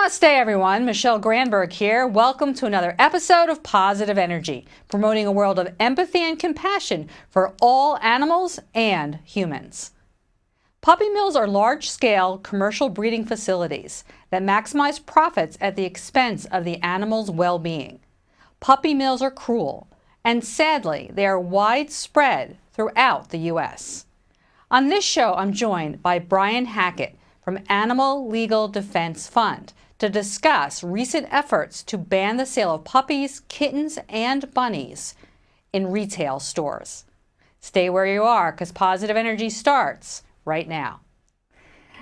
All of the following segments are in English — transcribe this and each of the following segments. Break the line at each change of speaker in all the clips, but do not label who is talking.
Namaste, everyone. Michelle Granberg here. Welcome to another episode of Positive Energy, promoting a world of empathy and compassion for all animals and humans. Puppy mills are large-scale commercial breeding facilities that maximize profits at the expense of the animal's well-being. Puppy mills are cruel, and sadly, they are widespread throughout the U.S. On this show, I'm joined by Brian Hackett from Animal Legal Defense Fund to discuss recent efforts to ban the sale of puppies, kittens, and bunnies in retail stores. Stay where you are, because Positive Energy starts right now.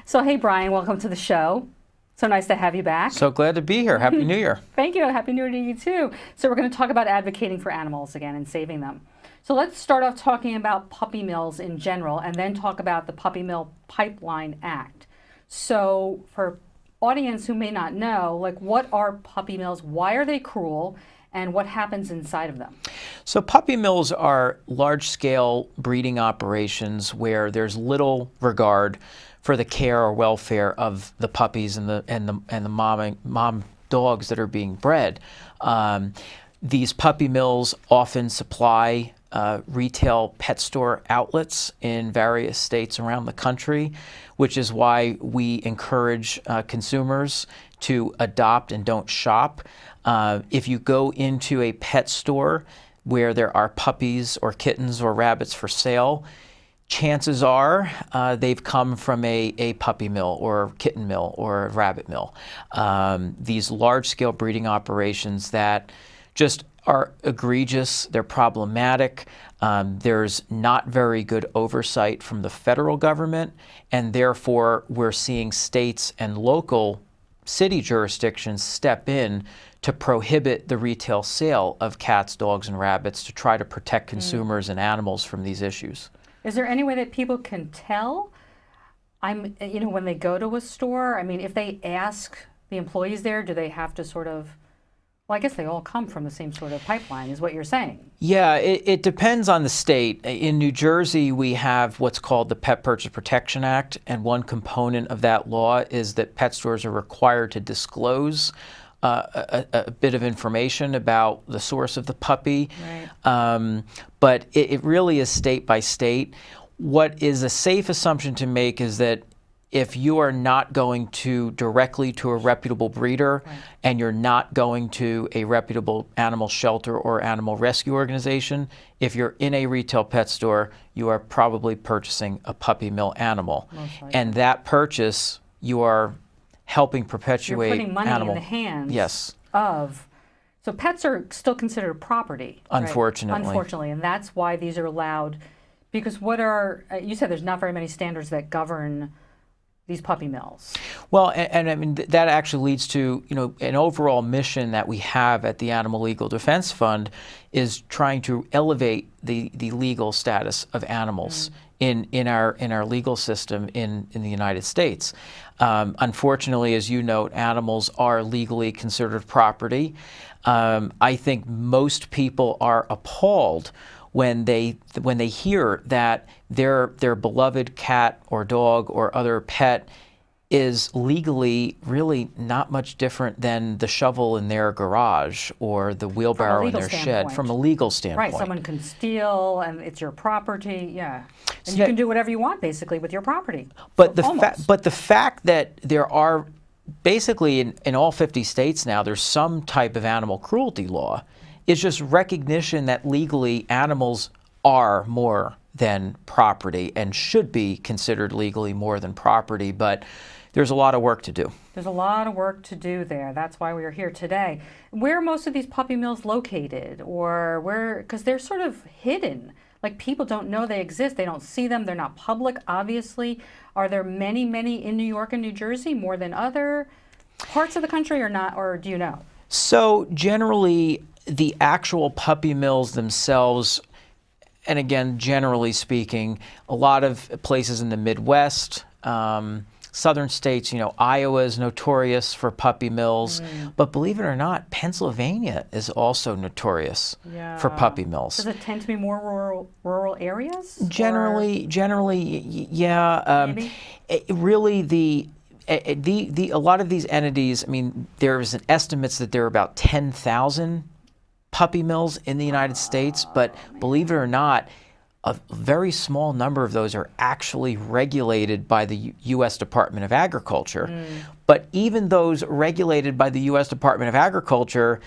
So, hey, Brian, welcome to the show. So nice to have you back.
So glad to be here. Happy New Year.
Thank you. Happy New Year to you, too. So we're going to talk about advocating for animals again and saving them. So let's start off talking about puppy mills in general and then talk about the Puppy Mill Pipeline Act. So for audience who may not know, what are puppy mills, why are they cruel, and what happens inside of them?
So puppy mills are large-scale breeding operations where there's little regard for the care or welfare of the puppies and the mom dogs that are being bred. These puppy mills often supply retail pet store outlets in various states around the country, which is why we encourage consumers to adopt and don't shop. If you go into a pet store where there are puppies or kittens or rabbits for sale, chances are they've come from a puppy mill or kitten mill or a rabbit mill. These large-scale breeding operations that just are egregious, they're problematic, there's not very good oversight from the federal government, and therefore we're seeing states and local city jurisdictions step in to prohibit the retail sale of cats, dogs, and rabbits to try to protect consumers and animals from these issues.
Is there any way that people can tell, when they go to a store? I mean, if they ask the employees there, do they have to sort of, I guess they all come from the same sort of pipeline, is what you're saying.
Yeah, it depends on the state. In New Jersey, we have what's called the Pet Purchase Protection Act, and one component of that law is that pet stores are required to disclose a bit of information about the source of the puppy.
Right.
But it really is state by state. What is a safe assumption to make is that if you are not going directly to a reputable breeder, right, and you're not going to a reputable animal shelter or animal rescue organization, if you're in a retail pet store, you are probably purchasing a puppy mill animal. And that purchase, you are helping perpetuate
You're putting money
animal.
in the hands,
yes,
of. So pets are still considered property.
Unfortunately.
Right? Unfortunately, and that's why these are allowed. Because you said there's not very many standards that govern these puppy mills.
Well, and I mean, that actually leads to, an overall mission that we have at the Animal Legal Defense Fund is trying to elevate the legal status of animals in our legal system in the United States. Unfortunately, as you note, animals are legally considered property. I think most people are appalled when they hear that their beloved cat or dog or other pet is legally really not much different than the shovel in their garage or the wheelbarrow in their shed from a legal standpoint.
Right, someone can steal and it's your property, yeah. And you can do whatever you want basically with your property.
But the fact that there are basically in all 50 states now, there's some type of animal cruelty law. It's just recognition that legally animals are more than property and should be considered legally more than property, but there's a lot of work to do.
There's a lot of work to do there. That's why we're here today. Where are most of these puppy mills located? Or because they're sort of hidden. People don't know they exist. They don't see them. They're not public, obviously. Are there many, many in New York and New Jersey, more than other parts of the country or not, or do you know?
So generally, the actual puppy mills themselves, and again, generally speaking, a lot of places in the Midwest, southern states, Iowa is notorious for puppy mills, but believe it or not, Pennsylvania is also notorious for puppy mills.
Does it tend to be more rural areas?
Generally, yeah.
Maybe?
Really, a lot of these entities, I mean, there's an estimates that there are about 10,000 puppy mills in the United States, but believe it or not, a very small number of those are actually regulated by the U.S. Department of Agriculture. But even those regulated by the U.S. Department of Agriculture,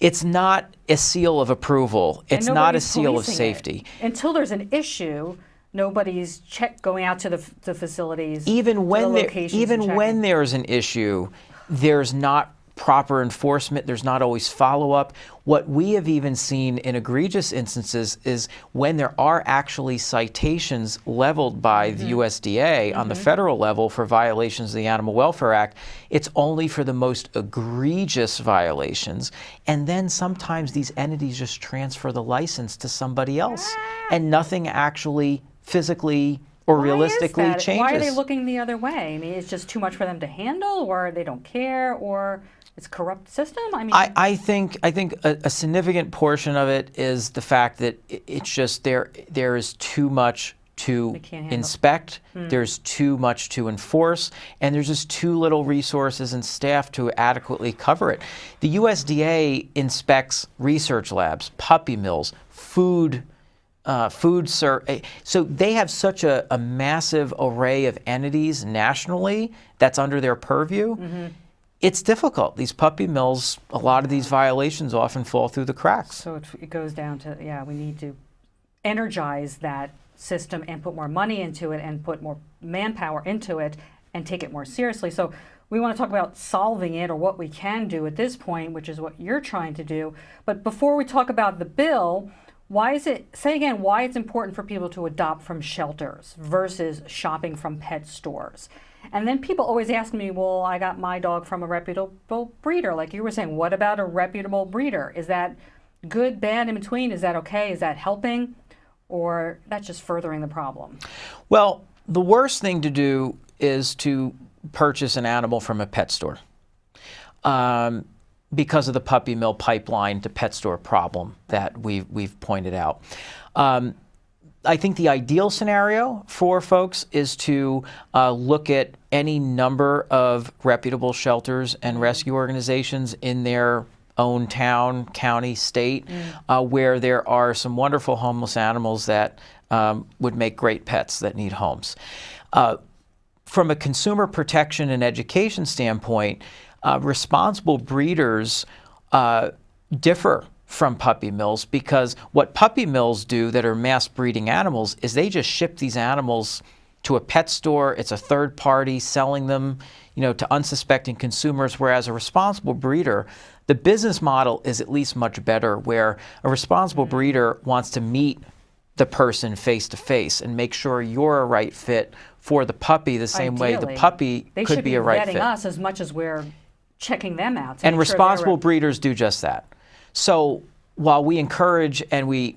it's not a seal of approval. It's not a seal of safety.
Until there's an issue, nobody's going out to the facilities.
Even when there's an issue, there's not proper enforcement. There's not always follow-up. What we have even seen in egregious instances is when there are actually citations leveled by the USDA on the federal level for violations of the Animal Welfare Act, it's only for the most egregious violations. And then sometimes these entities just transfer the license to somebody else, and nothing actually physically or realistically changes.
Why are they looking the other way? I mean, it's just too much for them to handle, or they don't care, or it's a corrupt system? I mean,
I think a significant portion of it is the fact that it's just there is too much to inspect, there's too much to enforce, and there's just too little resources and staff to adequately cover it. The USDA inspects research labs, puppy mills, so they have such a massive array of entities nationally that's under their purview. It's difficult. These puppy mills, a lot of these violations often fall through the cracks.
So it goes down to, we need to energize that system and put more money into it and put more manpower into it and take it more seriously. So we want to talk about solving it, or what we can do at this point, which is what you're trying to do. But before we talk about the bill, why it's important for people to adopt from shelters versus shopping from pet stores? And then people always ask me, well, I got my dog from a reputable breeder. Like you were saying, what about a reputable breeder? Is that good, bad, in between? Is that okay? Is that helping? Or that's just furthering the problem?
Well, the worst thing to do is to purchase an animal from a pet store because of the puppy mill pipeline to pet store problem that we've pointed out. I think the ideal scenario for folks is to look at any number of reputable shelters and rescue organizations in their own town, county, state, where there are some wonderful homeless animals that would make great pets that need homes. From a consumer protection and education standpoint, responsible breeders differ from puppy mills, because what puppy mills do that are mass breeding animals is they just ship these animals to a pet store. It's a third party selling them, to unsuspecting consumers, whereas a responsible breeder, the business model is at least much better, where a responsible breeder wants to meet the person face to face and make sure you're a right fit for the puppy the same way the puppy could be a right fit.
They should be vetting us as much as we're checking them out.
And responsible breeders do just that. So while we encourage and we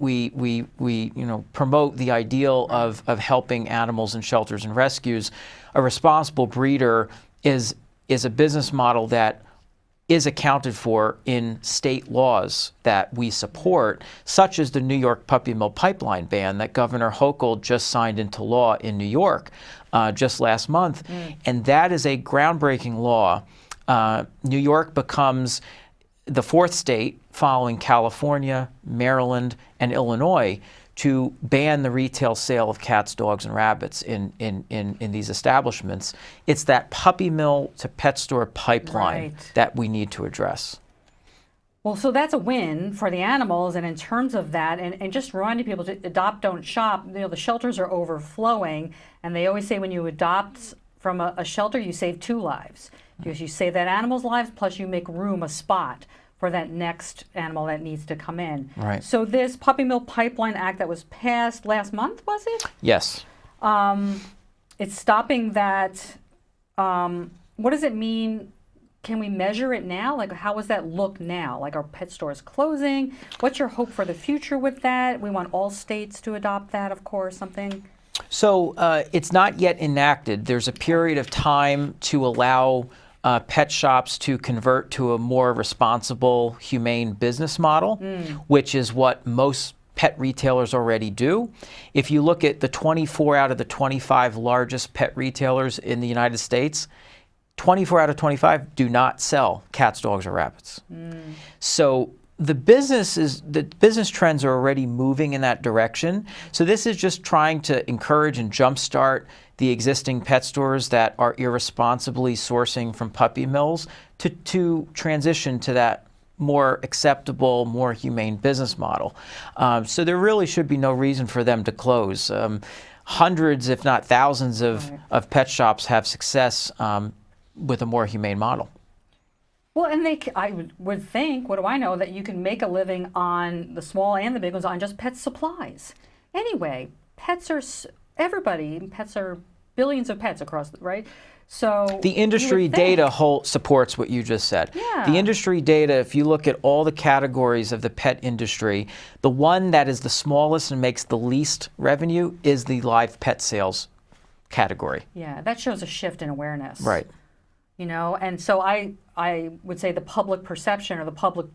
promote the ideal of helping animals in shelters and rescues, a responsible breeder is a business model that is accounted for in state laws that we support, such as the New York puppy mill pipeline ban that Governor Hochul just signed into law in New York just last month. And that is a groundbreaking law. New York becomes the fourth state following California, Maryland, and Illinois to ban the retail sale of cats, dogs, and rabbits in these establishments. It's that puppy mill to pet store pipeline that we need to address.
Well, so that's a win for the animals, and in terms of that, and just reminding people to adopt, don't shop, the shelters are overflowing, and they always say when you adopt from a shelter, you save 2 lives. Because you save that animal's lives, plus you make room, a spot for that next animal that needs to come in.
Right.
So this Puppy Mill Pipeline Act that was passed last month, was it?
Yes.
It's stopping that. What does it mean? Can we measure it now? Like, how does that look now? Like, are pet stores closing? What's your hope for the future with that? We want all states to adopt that, of course, something.
So it's not yet enacted. There's a period of time to allow pet shops to convert to a more responsible, humane business model, which is what most pet retailers already do. If you look at the 24 out of the 25 largest pet retailers in the United States, 24 out of 25 do not sell cats, dogs, or rabbits. So the business trends are already moving in that direction. So this is just trying to encourage and jumpstart the existing pet stores that are irresponsibly sourcing from puppy mills to transition to that more acceptable, more humane business model. So there really should be no reason for them to close. Hundreds, if not thousands, of pet shops have success with a more humane model.
Well, and I would think, what do I know, that you can make a living on the small and the big ones on just pet supplies. Anyway, pets are billions of pets across, right? So
the industry data supports what you just said.
Yeah.
The industry data, if you look at all the categories of the pet industry, the one that is the smallest and makes the least revenue is the live pet sales category.
Yeah, that shows a shift in awareness.
Right.
You know, and so I would say the public perception or the public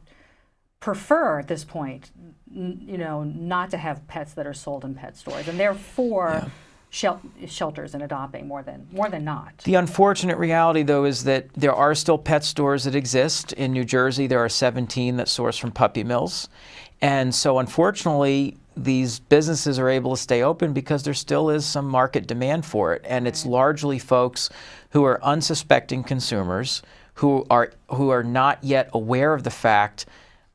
prefer at this point, you know, not to have pets that are sold in pet stores, and therefore shelters and adopting more than not.
The unfortunate reality, though, is that there are still pet stores that exist. In New Jersey, there are 17 that source from puppy mills. And so, unfortunately, these businesses are able to stay open because there still is some market demand for it. And it's largely folks who are unsuspecting consumers who are not yet aware of the fact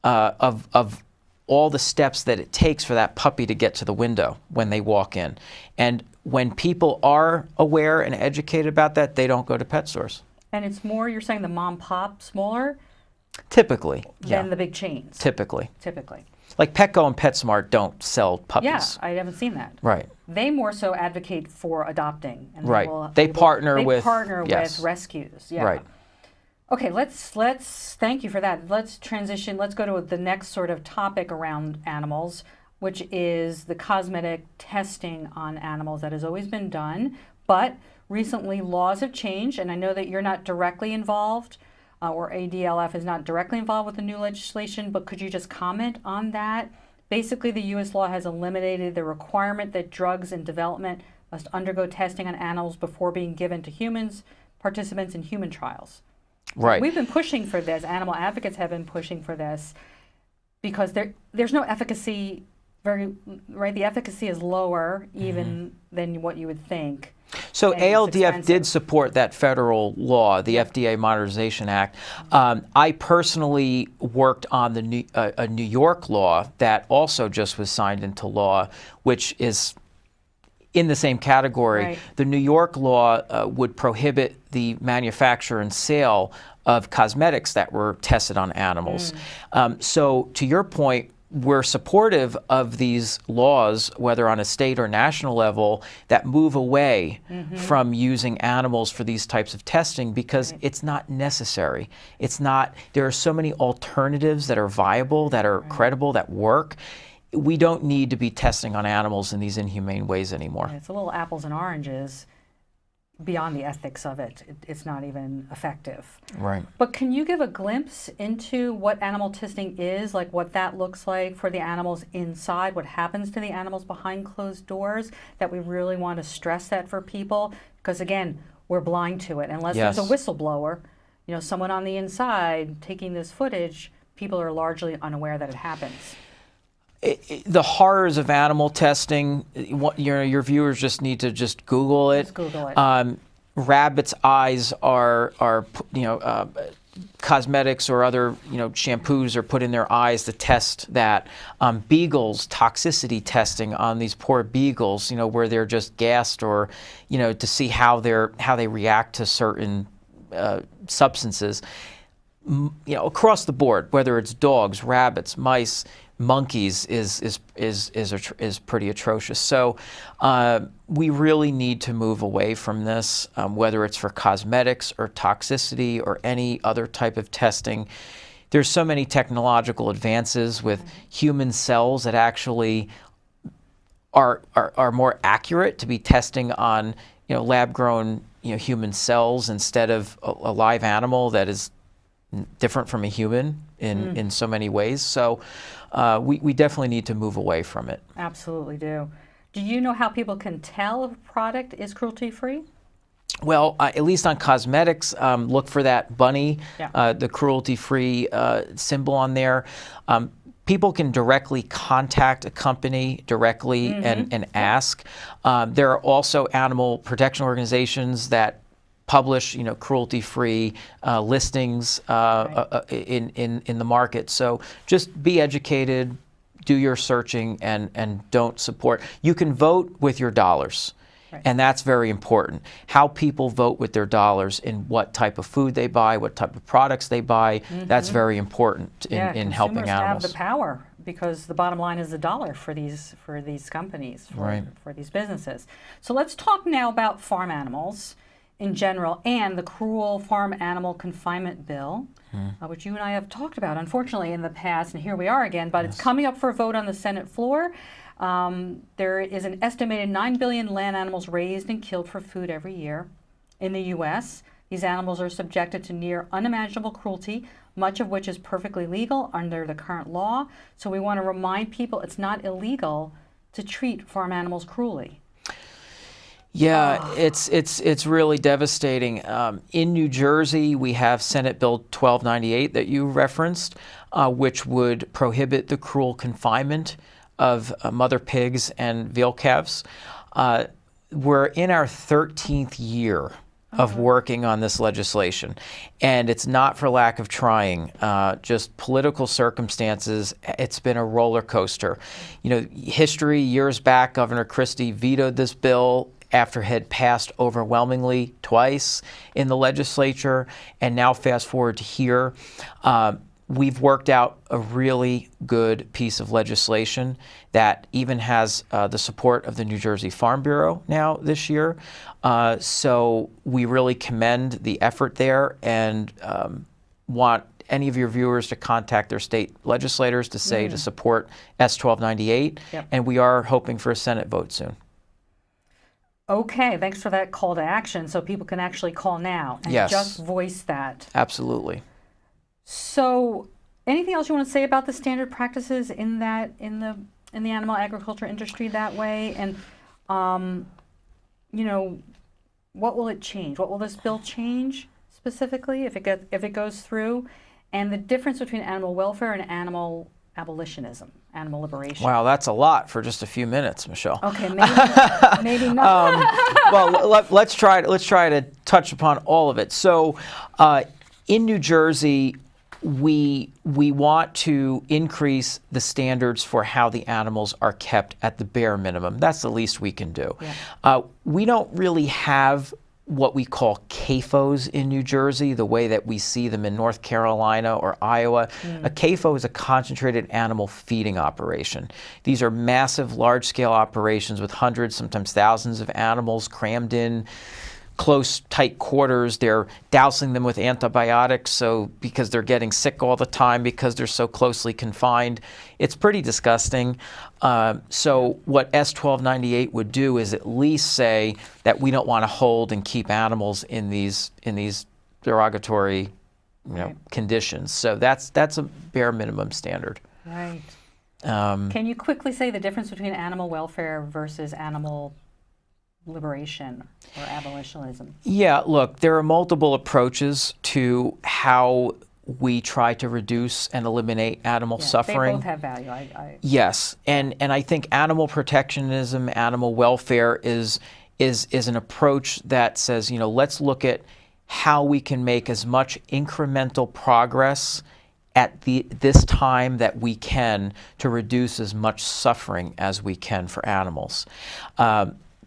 of all the steps that it takes for that puppy to get to the window when they walk in. And when people are aware and educated about that, they don't go to pet stores.
And it's more, you're saying the mom pop smaller
Typically,
than the big chains.
Typically.
Like
Petco and PetSmart don't sell puppies.
Yeah, I haven't seen that.
Right.
They more so advocate for adopting. And
right. They partner with
rescues. Yeah.
Right.
Okay, let's thank you for that. Let's transition. Let's go to the next sort of topic around animals, which is the cosmetic testing on animals that has always been done, but recently laws have changed, and I know that you're not directly involved, or ADLF is not directly involved with the new legislation, but could you just comment on that? Basically, the U.S. law has eliminated the requirement that drugs in development must undergo testing on animals before being given to humans, participants in human trials.
Right.
We've been pushing for this. Animal advocates have been pushing for this because there's no efficacy. The efficacy is lower even than what you would think.
So ALDF did support that federal law, the FDA Modernization Act. I personally worked on a New York law that also just was signed into law, which is in the same category.
Right.
The New York law would prohibit the manufacture and sale of cosmetics that were tested on animals. So to your point, we're supportive of these laws, whether on a state or national level, that move away from using animals for these types of testing because it's not necessary. There are so many alternatives that are viable, that are credible, that work. We don't need to be testing on animals in these inhumane ways anymore.
It's a little apples and oranges. Beyond the ethics of it, it's not even effective.
Right.
But can you give a glimpse into what animal testing is, like what that looks like for the animals inside, what happens to the animals behind closed doors, that we really want to stress that for people? Because again, we're blind to it. Unless there's a whistleblower, someone on the inside taking this footage, people are largely unaware that it happens.
The horrors of animal testing, your viewers just need to just Google it.
Just Google it.
Rabbits' eyes are cosmetics or other shampoos are put in their eyes to test that. Beagles, toxicity testing on these poor beagles, where they're just gassed or to see how they react to certain substances. Across the board, whether it's dogs, rabbits, mice, monkeys is pretty atrocious. So we really need to move away from this, whether it's for cosmetics or toxicity or any other type of testing. There's so many technological advances with human cells that actually are more accurate to be testing on lab-grown human cells instead of a live animal that is different from a human in so many ways. So we definitely need to move away from it.
Absolutely do. Do you know how people can tell if a product is cruelty-free?
Well, at least on cosmetics, look for that bunny,
Yeah.
the cruelty-free symbol on there. People can directly contact a company directly and ask. There are also animal protection organizations that publish, cruelty-free listings in the market. So just be educated, do your searching, and don't support. You can vote with your dollars.
Right.
And that's very important. How people vote with their dollars in what type of food they buy, what type of products they buy, that's very important in helping animals.
Consumers have the power because the bottom line is the dollar for these companies, for these businesses. So let's talk now about farm animals in general and the cruel farm animal confinement bill, which you and I have talked about, unfortunately, in the past, and here we are again, but it's coming up for a vote on the Senate floor. There is an estimated 9 billion land animals raised and killed for food every year in the U.S. These animals are subjected to near unimaginable cruelty, much of which is perfectly legal under the current law. So we want to remind people it's not illegal to treat farm animals cruelly.
Yeah, it's really devastating. In New Jersey, we have Senate Bill 1298 that you referenced, which would prohibit the cruel confinement of mother pigs and veal calves. We're in our 13th year of working on this legislation, and it's not for lack of trying, just political circumstances. It's been a roller coaster. History, years back, Governor Christie vetoed this bill after it had passed overwhelmingly twice in the legislature, and now fast forward to here. We've worked out a really good piece of legislation that even has the support of the New Jersey Farm Bureau now this year. So we really commend the effort there and want any of your viewers to contact their state legislators to say to support S 1298.
Yep.
And we are hoping for a Senate vote soon.
Okay, thanks for that call to action so people can actually call now and just voice that.
Absolutely.
So, anything else you want to say about the standard practices in the animal agriculture industry that way? And, what will it change? What will this bill change specifically if it goes through? And the difference between animal welfare and animal abolitionism, animal liberation.
Wow, that's a lot for just a few minutes, Michelle.
Okay, maybe not.
Well, let's try to touch upon all of it. So, in New Jersey, we want to increase the standards for how the animals are kept at the bare minimum. That's the least we can do. Yeah. We don't really have what we call CAFOs in New Jersey, the way that we see them in North Carolina or Iowa. A CAFO is a concentrated animal feeding operation. These are massive, large-scale operations with hundreds, sometimes thousands of animals crammed in close, tight quarters. They're dousing them with antibiotics because they're getting sick all the time because they're so closely confined. It's pretty disgusting. So what S 1298 would do is at least say that we don't want to hold and keep animals in these derogatory conditions. So that's a bare minimum standard.
Right. Can you quickly say the difference between animal welfare versus animal liberation or abolitionism? Yeah,
look, there are multiple approaches to how we try to reduce and eliminate animal suffering.
They both have value.
Yes, and I think animal protectionism, animal welfare is an approach that says, let's look at how we can make as much incremental progress at this time that we can to reduce as much suffering as we can for animals.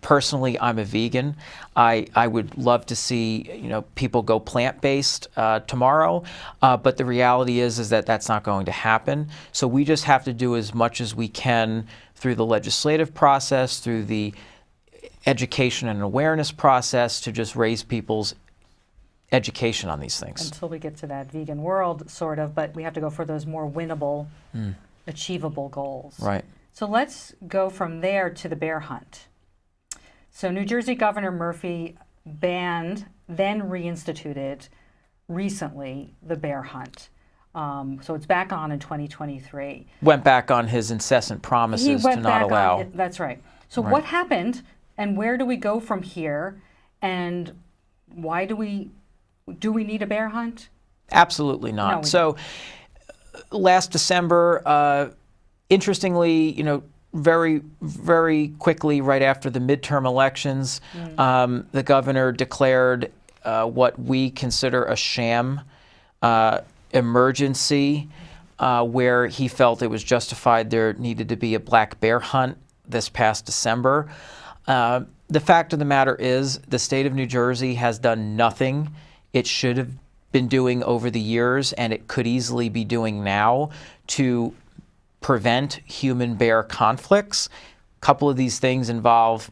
Personally, I'm a vegan. I would love to see people go plant-based tomorrow, but the reality is that that's not going to happen. So we just have to do as much as we can through the legislative process, through the education and awareness process to just raise people's education on these things.
Until we get to that vegan world, sort of, but we have to go for those more winnable, achievable goals.
Right.
So let's go from there to the bear hunt. So New Jersey Governor Murphy banned, then reinstituted, recently the bear hunt. So it's back on in 2023.
Went back on his incessant promises to not allow.
That's right. So what happened, and where do we go from here, and why do we need a bear hunt?
Absolutely not.
No,
So last December, interestingly, very, very quickly, right after the midterm elections, the governor declared what we consider a sham emergency, where he felt it was justified there needed to be a black bear hunt this past December. The fact of the matter is the state of New Jersey has done nothing it should have been doing over the years, and it could easily be doing now, to prevent human-bear conflicts. A couple of these things involve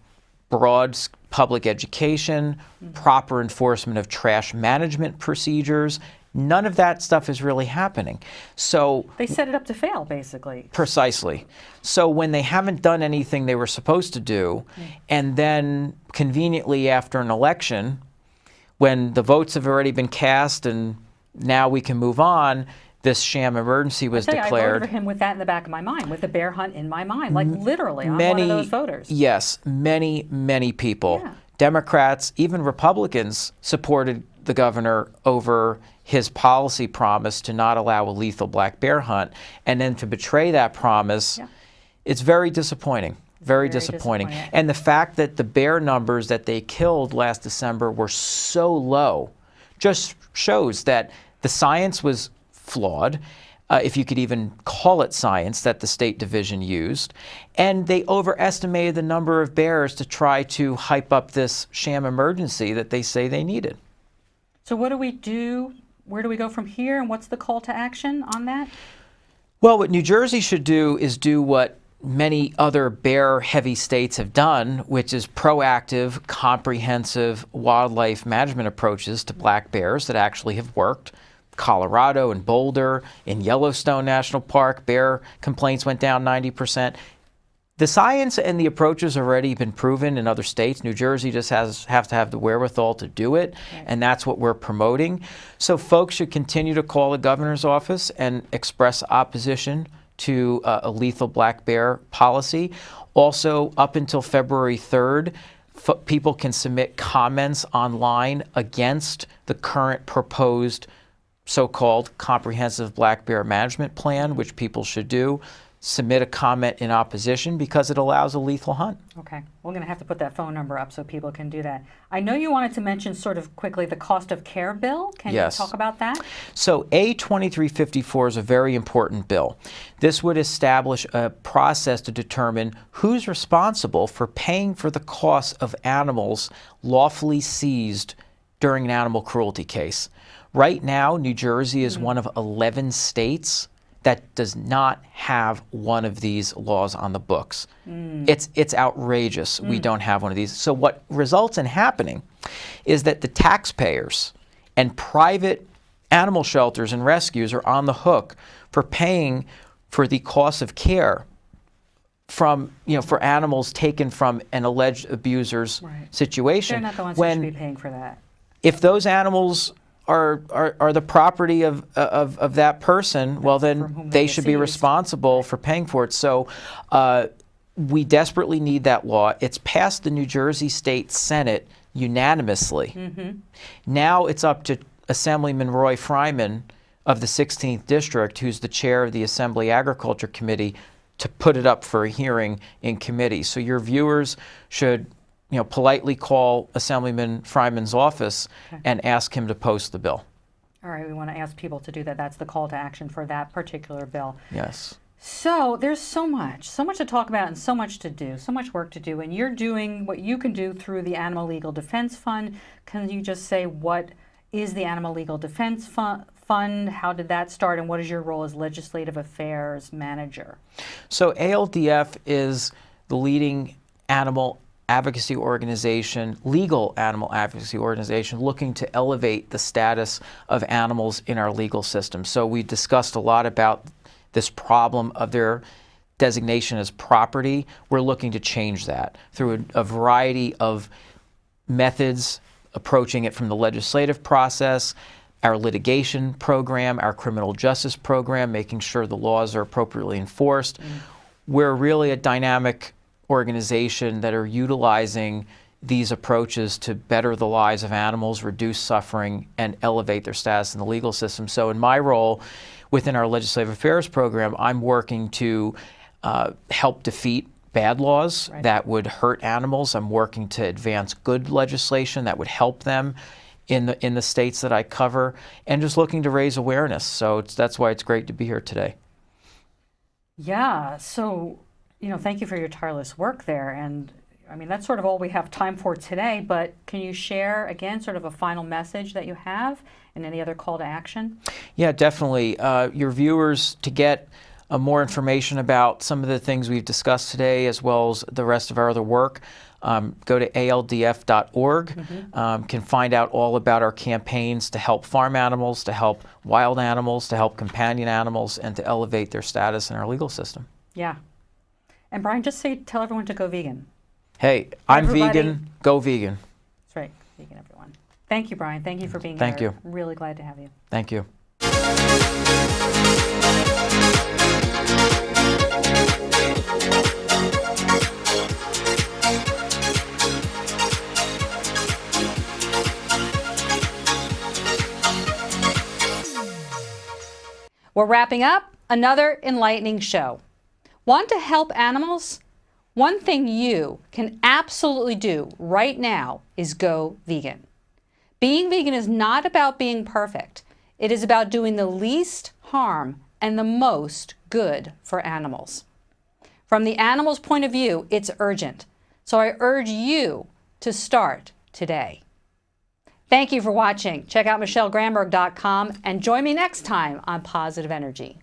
broad public education, proper enforcement of trash management procedures. None of that stuff is really happening. So
they set it up to fail, basically.
Precisely. So when they haven't done anything they were supposed to do, and then conveniently after an election, when the votes have already been cast and now we can move on, this sham emergency was declared.
I voted for him with that in the back of my mind, with the bear hunt in my mind. Like literally, I'm one of those voters.
Yes, many, many people,
Yeah.
Democrats, even Republicans, supported the governor over his policy promise to not allow a lethal black bear hunt, and then to betray that promise. It's very disappointing. Very disappointing. And the fact that the bear numbers that they killed last December were so low just shows that the science was flawed, if you could even call it science, that the State Division used. And they overestimated the number of bears to try to hype up this sham emergency that they say they needed.
So what do we do? Where do we go from here? And what's the call to action on that?
Well, what New Jersey should do is do what many other bear-heavy states have done, which is proactive, comprehensive wildlife management approaches to black bears that actually have worked. Colorado and Boulder, in Yellowstone National Park, bear complaints went down 90%. The science and the approaches have already been proven in other states. New Jersey just have to have the wherewithal to do it, and that's what we're promoting. So folks should continue to call the governor's office and express opposition to a lethal black bear policy. Also, up until February 3rd, people can submit comments online against the current proposed so-called comprehensive black bear management plan, which people should do. Submit a comment in opposition because it allows a lethal hunt. Okay.
We're going to have to put that phone number up so people can do that. I know you wanted to mention sort of quickly the cost of care bill. Can you talk about that?
So A2354 is a very important bill. This would establish a process to determine who's responsible for paying for the costs of animals lawfully seized during an animal cruelty case. Right now, New Jersey is one of 11 states that does not have one of these laws on the books. It's outrageous we don't have one of these. So what results in happening is that the taxpayers and private animal shelters and rescues are on the hook for paying for the cost of care from, for animals taken from an alleged abuser's situation.
They're not the ones who should be paying for that.
If those animals are the property of that person, well, then they should be responsible for paying for it. So we desperately need that law. It's passed the New Jersey State Senate unanimously. Now it's up to Assemblyman Roy Fryman of the 16th District, who's the chair of the Assembly Agriculture Committee, to put it up for a hearing in committee. So your viewers should politely call Assemblyman Fryman's office and ask him to post the bill.
All right, we want to ask people to do that. That's the call to action for that particular bill.
Yes.
So there's so much to talk about and so much to do, so much work to do, and you're doing what you can do through the Animal Legal Defense Fund. Can you just say what is the Animal Legal Defense Fund? How did that start, and what is your role as Legislative Affairs Manager?
So ALDF is the leading animal advocacy organization, legal animal advocacy organization, looking to elevate the status of animals in our legal system. So we discussed a lot about this problem of their designation as property. We're looking to change that through a variety of methods, approaching it from the legislative process, our litigation program, our criminal justice program, making sure the laws are appropriately enforced. We're really a dynamic organization that are utilizing these approaches to better the lives of animals, reduce suffering, and elevate their status in the legal system. So in my role within our legislative affairs program, I'm working to help defeat bad laws that would hurt animals. I'm working to advance good legislation that would help them in the states that I cover, and just looking to raise awareness. So that's why it's great to be here today.
Yeah, so, thank you for your tireless work there. And I mean, that's sort of all we have time for today, but can you share, again, sort of a final message that you have and any other call to action? Yeah,
definitely. Your viewers, to get more information about some of the things we've discussed today, as well as the rest of our other work, go to aldf.org. Can find out all about our campaigns to help farm animals, to help wild animals, to help companion animals, and to elevate their status in our legal system.
Yeah. And Brian, just tell everyone to go vegan.
Hey, I'm vegan. Go vegan.
That's right. Vegan, everyone. Thank you, Brian. Thank you for being here.
Thank you.
Really glad to have you.
Thank you.
We're wrapping up another enlightening show. Want to help animals? One thing you can absolutely do right now is go vegan. Being vegan is not about being perfect. It is about doing the least harm and the most good for animals. From the animal's point of view, it's urgent. So I urge you to start today. Thank you for watching. Check out michellegranberg.com and join me next time on Positive Energy.